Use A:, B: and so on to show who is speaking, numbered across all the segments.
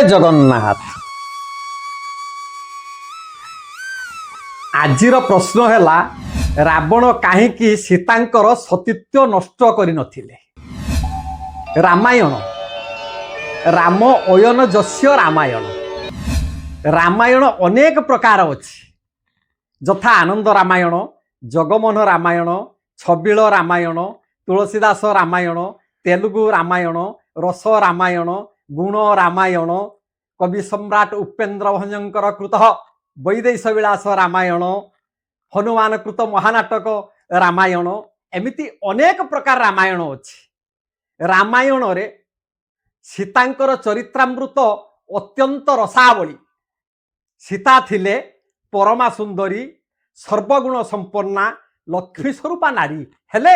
A: जगन्नाथ। आजिर प्रश्न है रावण कहीं सीतांकर सतीत्व नष्ट कर नथिले। रामायण राम अयन जस्य रामायण। रामायण अनेक प्रकार अच्छी जथा आनंद रामायण, जगमोहन रामायण, छबिल रामायण, तुलसीदास रामायण, तेलुगु रामायण, रस रामायण, गुण रामायण, कवि सम्राट उपेन्द्र भंजकर कृत वैदेश विलास रामायण, हनुमान कृत महानाटक रामायण, एमिति अनेक प्रकार रामायण अच्छी। रामायण रे सीतांकर चरित्रामृत अत्यंत रसावली। सीता थिले परमा सुंदरी, सर्वगुण संपन्ना, लक्ष्मी स्वरूपा नारी। हेले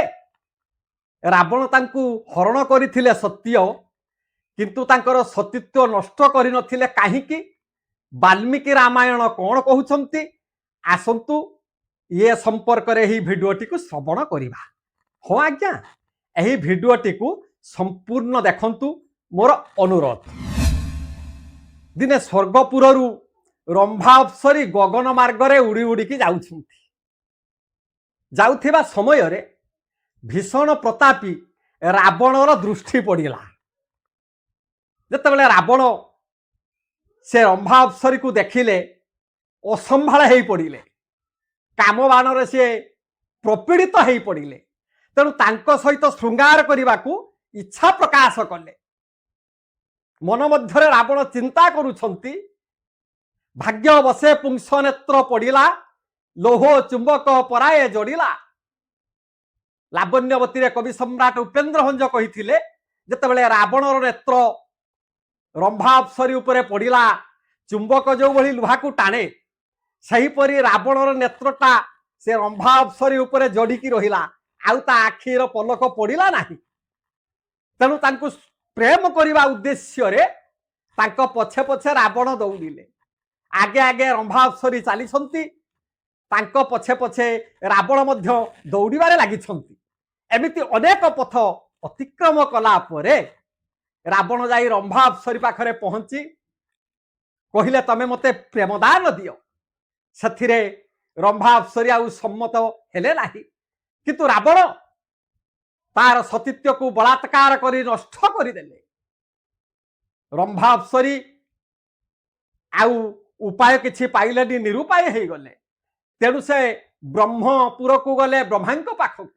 A: रावण तांकु हरण करिथिले सत्य, किंतु तांकर सतीत्व नष्ट करि नथिले काहीकि? वाल्मीकि रामायण कौन कहउछंती आसंतु ये संपर्क रे ही भिडियोटी को श्रवण करिबा। हो आज्ञा एही भिडियोटी को संपूर्ण देखंतु मोर अनुरोध। दिने स्वर्गपुररु रंभा अप्सरी गगन मार्ग रे उड़ी उड़ी की जाउथिबा समय रे भीषण प्रतापी रावणर दृष्टि पड़िला। जेतेबेले रावण से रंभा अप्सरी को देखिले असंभाळ हेई पड़िले, कामबाणरे से प्रपीड़ित हेई पड़िले। तेणु तांको सहित श्रृंगार करने इच्छा प्रकाश कले। मन मध्यरे रावण चिंता करुछंती, भाग्य बसे पुंस नेत्र पड़िला, लोह चुंबक पराए जोड़िला। लावण्यवती रे कवि सम्राट उपेन्द्र भंज कहिथिले, जेतेबेले रावणर नेत्र रंभा अप्सरी उपरे पड़िला, चुंबक जो भली लुहा को टाणे, सही परी रावणर नेत्रटा से रंभा अप्सरी उपरे जोड़िकी रहिला, आउ ता आखिर पलक पड़िला नाही। तेणु तांकु प्रेम करने उद्देश्य रे तांको पछे पछे रावण दौड़िले। आगे आगे रंभा अप्सरी चलीछंती, तांको पछे पछे रावण मध्य दौड़िबारे लागिछंती। एमिति अनेक पथ अतिक्रम कला परे रावण जाई रंभा अप्सरी पाखरे पहुंची कहिले, तमे मते प्रेमदान दियो। सेथिरे रंभा अप्सरी आउ सम्मत हेले नाही, किंतु रावण तार सतीत्व को बलात्कार करी नष्ट करिदेले। रंभा अप्सरी आउ उपाय किछि पाइलेनी, निरुपाय हेई गले। तेणु से ब्रह्मपुर को गले ब्रह्मांक पाखक।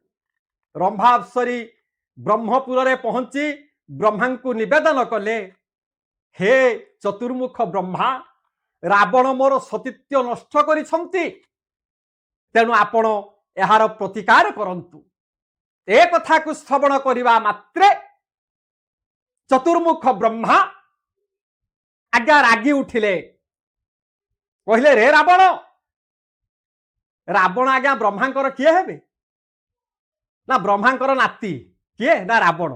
A: रंभा अप्सरी ब्रह्मपुर रे पहुंची ब्रह्मा को निवेदन कले, हे चतुर्मुख ब्रह्मा, रावण मोर सतीत्व नष्ट करिछंती, तेणु आपण एहार प्रतिकार करंतु। ए कथा को श्रवण करिबा मात्रे चतुर्मुख ब्रह्मा आज्ञा रागी उठिले, कहले, रे रावण, रावण आज्ञा ब्रह्मांकर किए हेबे ना? ब्रह्मांकर नाती किए ना रावण?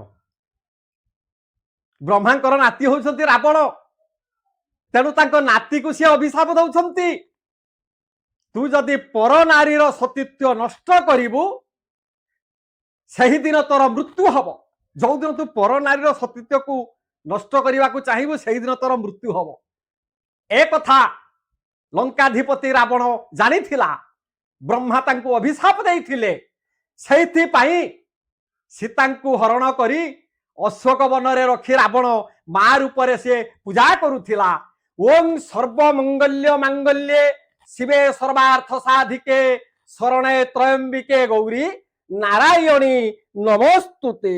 A: ब्रह्मांकर नाती होउछंती रावण। तेणु तांको नाती को सी अभिशाप दउछंती, तू जदि पर नारीर सतीत्व नष्ट करिबु, सही दिन तोर मृत्यु हब। जो दिन तू पर नारीर सतीत्व को नष्ट करने को चाहिए सही दिन तोर मृत्यु हब। ए कथा लंकाधिपति रावण जानी थिला। ब्रह्मा तांको अभिशाप देइथिले। सेहिथि पई सीतांको हरण करी अशोक वन रे रखी रावण मा रूपरे से पूजा करुथिला। ओं सर्वमंगल्य मांगल्ये शिवे सर्वार्थ साधिके शरणे त्रयंबिके गौरी नारायणी नमोस्तुते।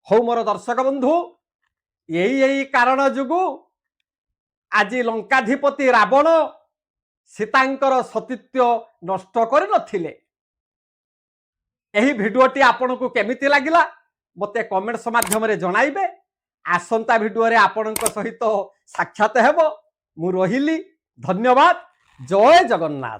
A: हो मोर दर्शक बंधु, यही कारण जुगु आज लंकाधिपति रावण सीतांकर सतीत्व नष्ट कर नथिले। एही भिडियोटी आपनकु केमिति लागिला मते कमेंट्स माध्यम रे जणाइबे। आसंता भिडियो रे आपनक सहित साक्षात हेबो। मु रहिली, धन्यवाद। जय जगन्नाथ।